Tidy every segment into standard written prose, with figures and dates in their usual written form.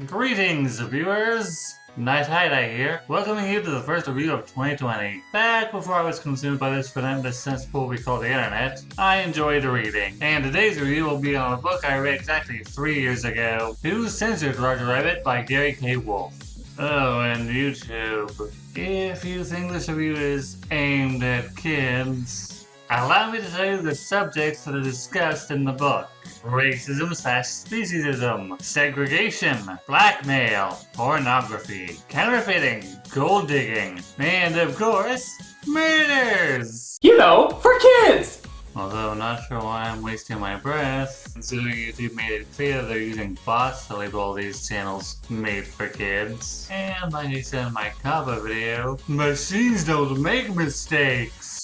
Greetings, viewers! Night Hideout here, welcoming you to the first review of 2020. Back before I was consumed by this relentless cesspool we call the internet, I enjoyed reading. And today's review will be on a book I read exactly 3 years ago, Who Censored Roger Rabbit by Gary K. Wolfe. Oh, and YouTube. If you think this review is aimed at kids, allow me to tell you the subjects that are discussed in the book. Racism/speciesism, segregation, blackmail, pornography, counterfeiting, gold digging, and of course, murders! You know, for kids! Although I'm not sure why I'm wasting my breath, considering YouTube made it clear they're using bots to label all these channels made for kids. And like I said in my cover video, machines don't make mistakes!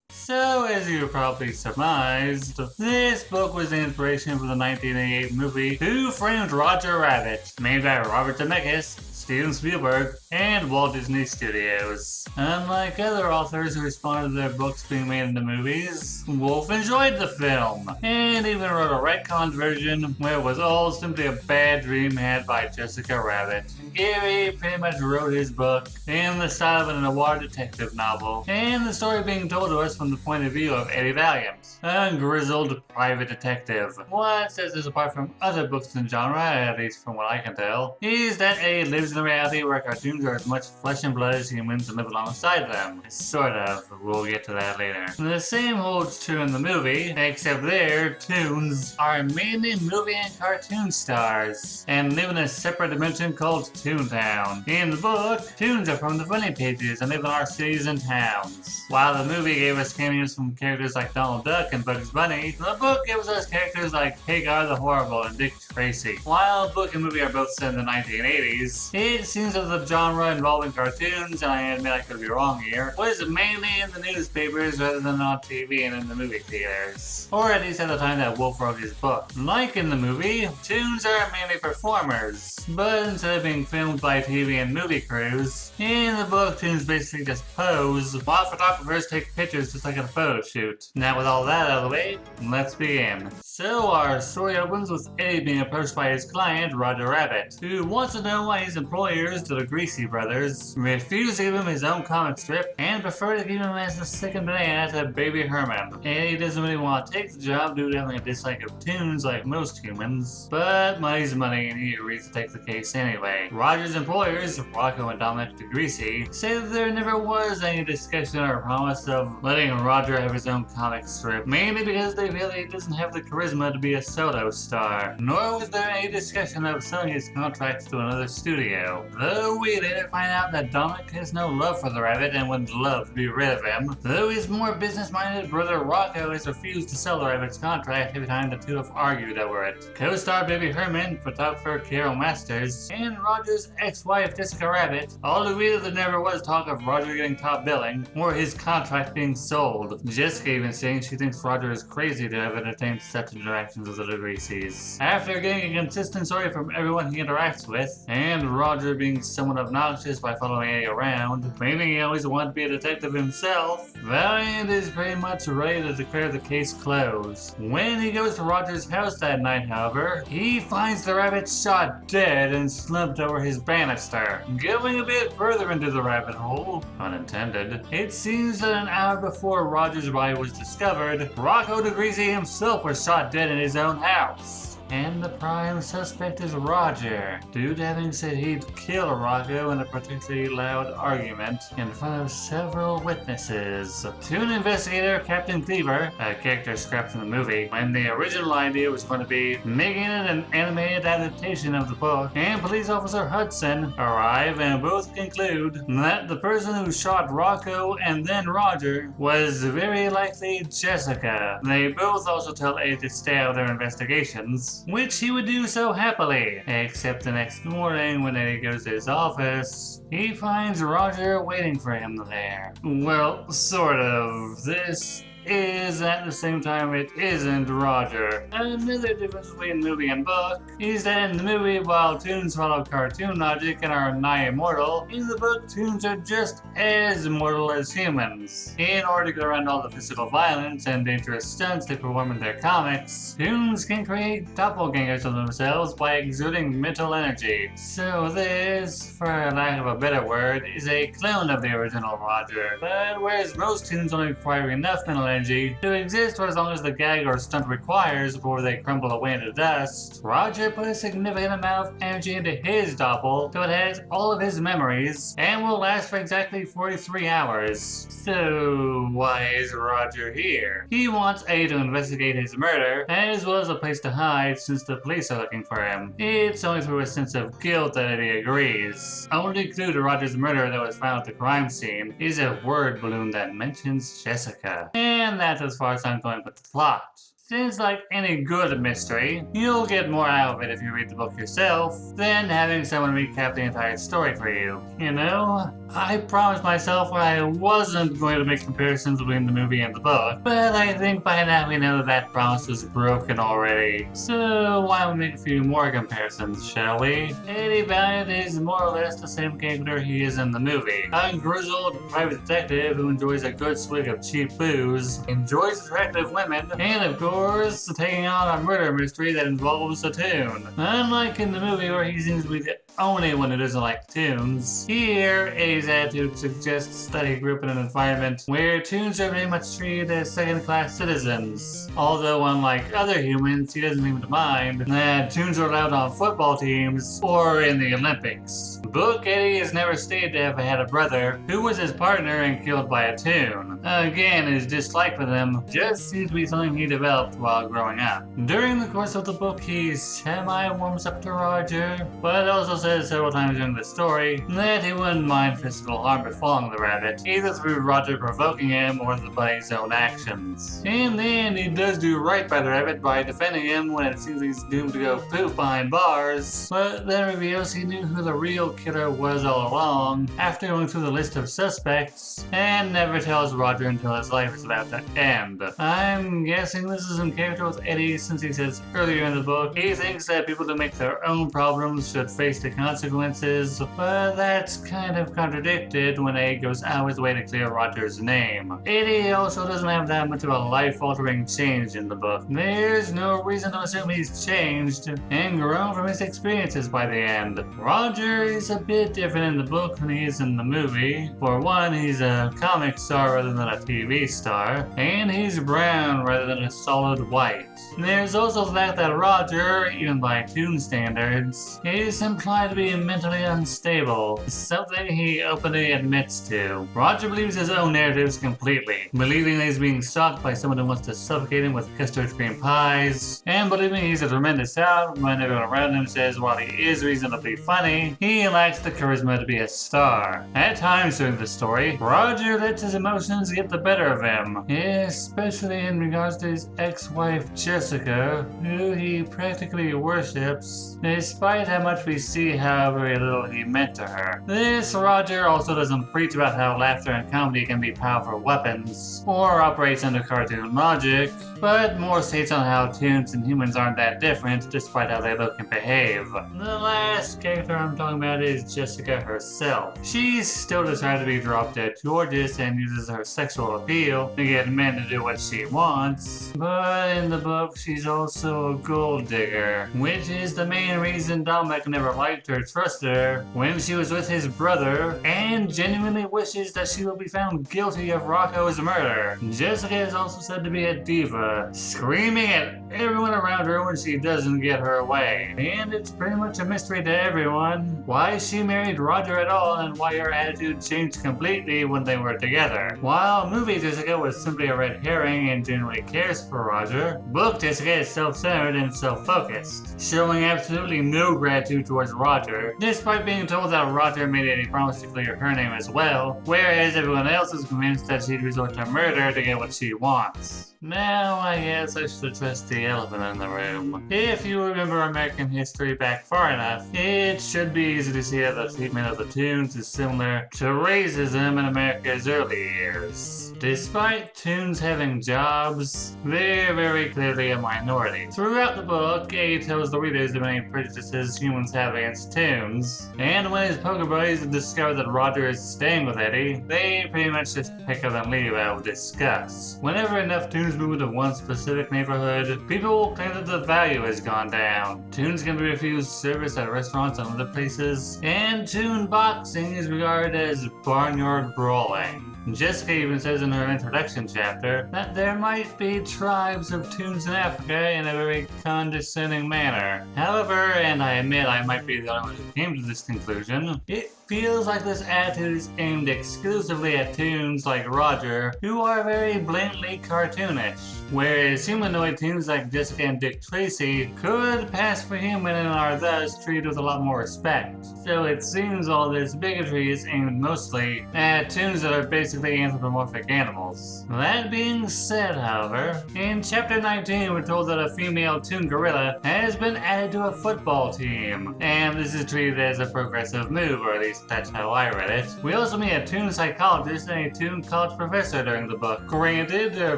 So, as you probably surmised, this book was the inspiration for the 1988 movie Who Framed Roger Rabbit, made by Robert Zemeckis, Steven Spielberg, and Walt Disney Studios. Unlike other authors who responded to their books being made into movies, Wolfe enjoyed the film, and even wrote a retconned version where it was all simply a bad dream had by Jessica Rabbit. Gary pretty much wrote his book in the style of an noir detective novel, and the story being told to us from the point of view of Eddie Valiant, a grizzled private detective. What sets this apart from other books in the genre, at least from what I can tell, is that Eddie lives in a reality where cartoons are as much flesh and blood as humans and live alongside them. Sort of. We'll get to that later. The same holds true in the movie, except there, toons are mainly movie and cartoon stars, and live in a separate dimension called Toontown. In the book, toons are from the funny pages and live in our cities and towns. While the movie gave us cameos from characters like Donald Duck and Bugs Bunny, the book gives us characters like Hagar the Horrible and Dick Tracy. While book and movie are both set in the 1980s, it seems that the genre involving cartoons, and I admit I could be wrong here, was mainly in the newspapers rather than on TV and in the movie theaters. Or at least at the time that Wolfe wrote his book. Like in the movie, toons are mainly performers, but instead of being filmed by TV and movie crews, in the book toons basically just pose, while photographers take pictures just like at a photo shoot. Now with all that out of the way, let's begin. So our story opens with Eddie being approached by his client, Roger Rabbit, who wants to know why his employers, the Greasy brothers, refuse to give him his own comic strip and prefer to keep him as the second banana to Baby Herman. Eddie doesn't really want to take the job due to having a dislike of toons like most humans, but money's money and he agrees to take the case anyway. Roger's employers, Rocco and Dominic DeGreasy, say that there never was any discussion or promise of letting Roger have his own comic strip, mainly because they feel that he doesn't have the charisma to be a solo star, nor was there any discussion of selling his contracts to another studio. Though we later find out that Dominic has no love for the rabbit and would love to be rid of him, though his more business-minded brother Rocco has refused to sell the rabbit's contract every time the two have argued over it. Co-star Baby Herman, photographer Carol Masters, and Roger's ex-wife Jessica Rabbit all agree that there never was talk of Roger getting top billing or his contract being sold. Jessica even saying she thinks Roger is crazy to have entertained such interactions with the DeGreasys. After getting a consistent story from everyone he interacts with, and Roger being somewhat obnoxious by following Eddie around, claiming he always wanted to be a detective himself, Valiant is pretty much ready to declare the case closed. When he goes to Roger's house that night, however, he finds the rabbit shot dead and slumped over his banister. Going a bit further into the rabbit hole, unintended, it seems that an hour before Roger's body was discovered, Rocco DeGreasy himself was shot dead in his own house. And the prime suspect is Roger, due to having said he'd kill Rocco in a particularly loud argument in front of several witnesses. Toon investigator Captain Cleaver, a character scrapped from the movie, when the original idea was going to be making it an animated adaptation of the book, and police officer Hudson arrive and both conclude that the person who shot Rocco and then Roger was very likely Jessica. They both also tell Eddie to stay out of their investigations, which he would do so happily, except the next morning when Eddie goes to his office, he finds Roger waiting for him there. Well, sort of. This is at the same time it isn't Roger. Another difference between movie and book is that in the movie, while toons follow cartoon logic and are nigh immortal, in the book toons are just as immortal as humans. In order to get around all the physical violence and dangerous stunts they perform in their comics, toons can create doppelgangers of themselves by exuding mental energy. So this, for lack of a better word, is a clone of the original Roger. But whereas most toons only require enough mental energy to exist for as long as the gag or stunt requires before they crumble away into dust, Roger put a significant amount of energy into his doppel so it has all of his memories and will last for exactly 43 hours. So why is Roger here? He wants A to investigate his murder, as well as a place to hide since the police are looking for him. It's only through a sense of guilt that he agrees. Only clue to Roger's murder that was found at the crime scene is a word balloon that mentions Jessica. And that's as far as I'm going with the plot. Since, like any good mystery, you'll get more out of it if you read the book yourself than having someone recap the entire story for you. You know? I promised myself I wasn't going to make comparisons between the movie and the book, but I think by now we know that promise was broken already. So why don't we make a few more comparisons, shall we? Eddie Valiant is more or less the same character he is in the movie. A grizzled private detective who enjoys a good swig of cheap booze, enjoys attractive women, and of course, taking on a murder mystery that involves a toon. Unlike in the movie where he seems to be the only one who doesn't like toons, here Eddie's attitude suggests that he grew up in an environment where toons are very much treated as second-class citizens. Although unlike other humans, he doesn't seem to mind that toons are allowed on football teams or in the Olympics. Book Eddie is never stated to have had a brother who was his partner and killed by a toon. Again, his dislike for them just seems to be something he developed while growing up. During the course of the book, he semi-warms up to Roger, but also says several times during the story that he wouldn't mind physical harm befalling the rabbit, either through Roger provoking him or by his own actions. In the end, he does do right by the rabbit by defending him when it seems he's doomed to go poop behind bars, but then reveals he knew who the real killer was all along after going through the list of suspects, and never tells Roger until his life is about to end. I'm guessing this is in character with Eddie since he says earlier in the book he thinks that people who make their own problems should face the consequences, but that's kind of contradicted when Eddie goes out of his way to clear Roger's name. Eddie also doesn't have that much of a life-altering change in the book. There's no reason to assume he's changed and grown from his experiences by the end. Roger is a bit different in the book than he is in the movie. For one, he's a comic star rather than a TV star, and he's brown rather than a solid white. There's also the fact that Roger, even by toon standards, is implied to be mentally unstable, something he openly admits to. Roger believes his own narratives completely, believing that he's being stalked by someone who wants to suffocate him with custard cream pies, and believing he's a tremendous out when everyone around him says while he is reasonably funny, he lacks the charisma to be a star. At times during the story, Roger lets his emotions get the better of him, especially in regards to his ex-wife Jessica, who he practically worships, despite how much we see how very little he meant to her. This Roger also doesn't preach about how laughter and comedy can be powerful weapons, or operates under cartoon logic, but more states on how toons and humans aren't that different despite how they look and behave. The last character I'm talking about is Jessica herself. She's still decided to be drop-dead gorgeous and uses her sexual appeal to get men to do what she wants, but in the book she's also a gold digger, which is the main reason Dominic never liked or trusted her when she was with his brother, and genuinely wishes that she will be found guilty of Rocco's murder. Jessica is also said to be a diva, screaming at everyone around her when she doesn't get her way, and it's pretty much a mystery to everyone why she married Roger at all and why her attitude changed completely when they were together. While movie Jessica was simply a red herring and genuinely cares for Roger, book Jessica is self-centered and self-focused, showing absolutely no gratitude towards Roger, despite being told that Roger made a promise to clear her name as well, whereas everyone else is convinced that she'd resort to murder to get what she wants. Now I guess I should address the the elephant in the room. If you remember American history back far enough, it should be easy to see that the treatment of the Toons is similar to racism in America's early years. Despite Toons having jobs, they're very clearly a minority. Throughout the book, A tells the readers the many prejudices humans have against Toons, and when his poker buddies discover that Roger is staying with Eddie, they pretty much just pick up and leave out of disgust. Whenever enough Toons move into one specific neighborhood, people will claim that the value has gone down. Toons can be refused service at restaurants and other places, and Toon boxing is regarded as barnyard brawling. Jessica even says in her introduction chapter that there might be tribes of Toons in Africa in a very condescending manner. However, and I admit I might be the only one who came to this conclusion, it feels like this attitude is aimed exclusively at Toons like Roger, who are very blatantly cartoonish, whereas humanoid Toons like Jessica and Dick Tracy could pass for human and are thus treated with a lot more respect. So it seems all this bigotry is aimed mostly at Toons that are basically anthropomorphic animals. That being said, however, in chapter 19 we're told that a female Toon gorilla has been added to a football team, and this is treated as a progressive move, or at least that's how I read it. We also meet a Toon psychologist and a Toon college professor during the book. Granted, they're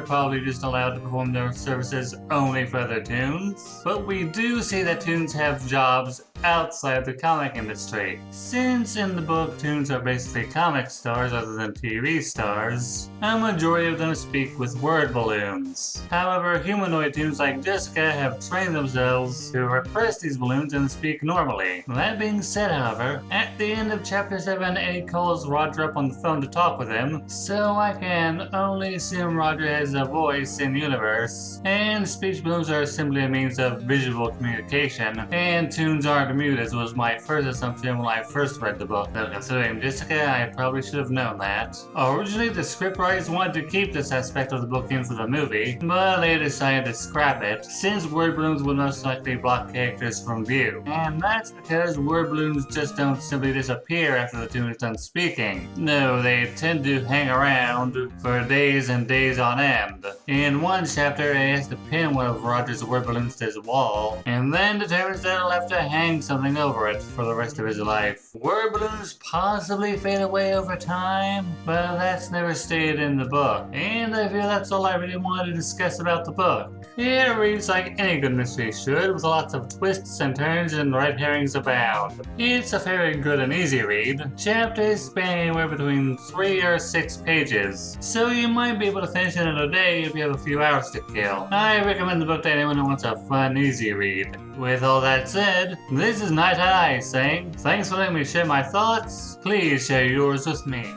probably just allowed to perform their services only for other Toons, but we do see that Toons have jobs outside the comic industry. Since in the book Toons are basically comic stars other than TV stars, a majority of them speak with word balloons. However, humanoid Toons like Jessica have trained themselves to repress these balloons and speak normally. That being said, however, at the end of chapter 7, Eddie calls Roger up on the phone to talk with him, so I can only assume Roger has a voice in universe, and speech balloons are simply a means of visual communication, and Toons aren't mute, as was my first assumption when I first read the book. Though considering Jessica, I probably should have known that. Originally, the scriptwriters wanted to keep this aspect of the book in for the movie, but they decided to scrap it, since word balloons would most likely block characters from view. And that's because word balloons just don't simply disappear after the Toon is done speaking. No, they tend to hang around for days and days on end. In one chapter, he has to pin one of Roger's word balloons to his wall, and then determines that he'll have to hang something over it for the rest of his life. Word balloons possibly fade away over time, but that's never stated in the book. And I feel that's all I really wanted to discuss about the book. It reads like any good mystery should, with lots of twists and turns and red herrings abound. It's a very good and easy read. Chapters span anywhere between 3 or 6 pages, so you might be able to finish it in a day if you have a few hours to kill. I recommend the book to anyone who wants a fun, easy read. With all that said, this is Night High saying, thanks for letting me share my thoughts, please share yours with me.